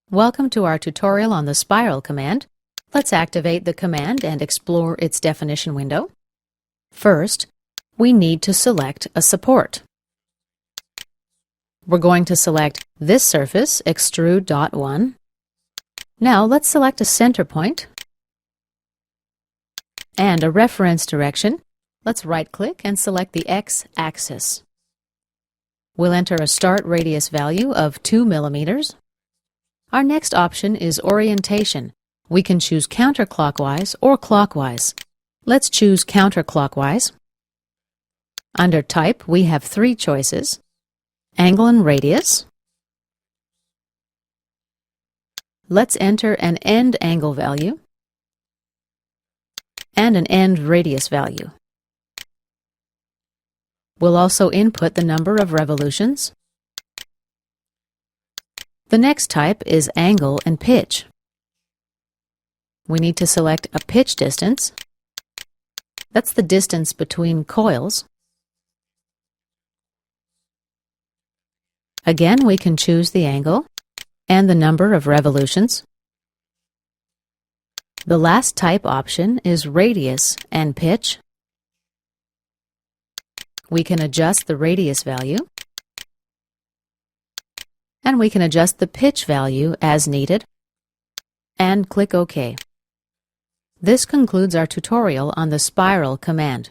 Welcome to our tutorial on the spiral command. Let's activate the command and explore its definition window. First, we need to select a support. We're going to select this surface, Extrude Dot 1. Now let's select a center point and a reference direction. Let's right-click and select the X-axis. We'll enter a start radius value of 2 millimeters. Our next option is orientation. We can choose counterclockwise or clockwise. Let's choose counterclockwise. Under type, we have three choices: angle and radius. Let's enter an end angle value and an end radius value. We'll also input the number of revolutions. The next type is angle and pitch. We need to select a pitch distance. That's the distance between coils. Again, we can choose the angle and the number of revolutions. The last type option is radius and pitch. We can adjust the radius value, and we can adjust the pitch value as needed, and click OK. This concludes our tutorial on the spiral command.